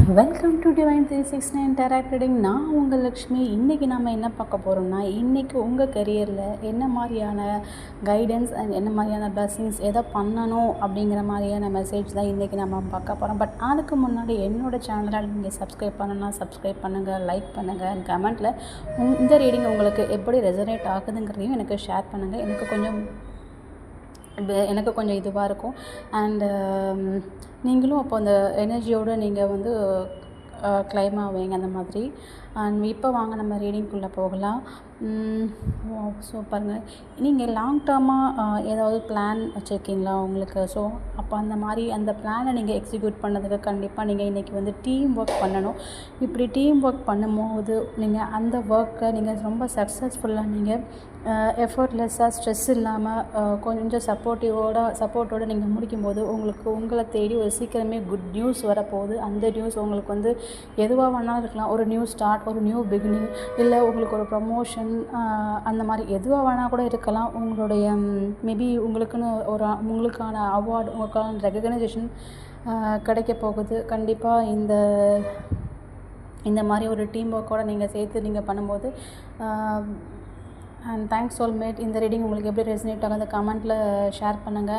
Welcome to divine 369 direct reading. நான் உங்கள் லக்ஷ்மி. இன்றைக்கி நம்ம என்ன பார்க்க போகிறோம்னா, இன்றைக்கி உங்கள் கரியரில் என்ன மாதிரியான கைடன்ஸ் அண்ட் என்ன மாதிரியான பிளஸ்ஸிங்ஸ் எதை பண்ணணும் அப்படிங்கிற மாதிரியான மெசேஜ் தான் இன்றைக்கி நம்ம பார்க்க போகிறோம். பட் அதுக்கு முன்னாடி என்னோடய சேனலை நீங்கள் சப்ஸ்கிரைப் பண்ணணும்னா சப்ஸ்கிரைப் பண்ணுங்கள், லைக் பண்ணுங்கள் அண்ட் கமெண்ட்டில் இந்த ரீடிங் உங்களுக்கு எப்படி ரெசனேட் ஆகுதுங்கிறதையும் எனக்கு ஷேர் பண்ணுங்கள். எனக்கு கொஞ்சம் இதுவாக இருக்கும். அண்டு நீங்களும் அப்போ அந்த எனர்ஜியோடு நீங்கள் வந்து கிளைம் ஆவீங்க அந்த மாதிரி. அண்ட் இப்போ வாங்க நம்ம ரீடிங்குள்ளே போகலாம். ஸோ பாருங்கள், நீங்கள் லாங் டேர்மாக ஏதாவது பிளான் வச்சுருக்கீங்களா உங்களுக்கு? ஸோ அப்போ அந்த மாதிரி அந்த பிளானை நீங்கள் எக்ஸிக்யூட் பண்ணதுக்கு கண்டிப்பாக நீங்கள் இன்றைக்கி வந்து டீம் ஒர்க் பண்ணணும். இப்படி டீம் ஒர்க் பண்ணும்போது நீங்கள் அந்த ஒர்க்கை நீங்கள் ரொம்ப சக்ஸஸ்ஃபுல்லாக நீங்கள் எஃபர்ட்லெஸ்ஸாக ஸ்ட்ரெஸ் இல்லாமல் கொஞ்சம் சப்போர்ட்டோடு நீங்கள் முடிக்கும்போது உங்களை தேடி ஒரு சீக்கிரமே குட் நியூஸ் வரப்போகுது. அந்த நியூஸ் உங்களுக்கு வந்து எதுவாக வேணாலும் இருக்கலாம். ஒரு நியூ ஸ்டார்ட், ஒரு நியூ பிகினிங், இல்லை உங்களுக்கு ஒரு ப்ரமோஷன், அந்த மாதிரி எதுவாக வேணால் கூட இருக்கலாம். உங்களுடைய மேபி உங்களுக்கான அவார்டு, உங்களுக்கான ரெகக்னைசேஷன் கிடைக்க போகுது. கண்டிப்பாக இந்த மாதிரி ஒரு டீம் ஒர்க்கோடு நீங்கள் சேர்த்து நீங்கள் பண்ணும்போது. And thanks soulmate. இந்த ரீடிங் உங்களுக்கு எப்படி ரெசனேட் ஆகுது கமெண்ட்டில் ஷேர் பண்ணுங்கள்.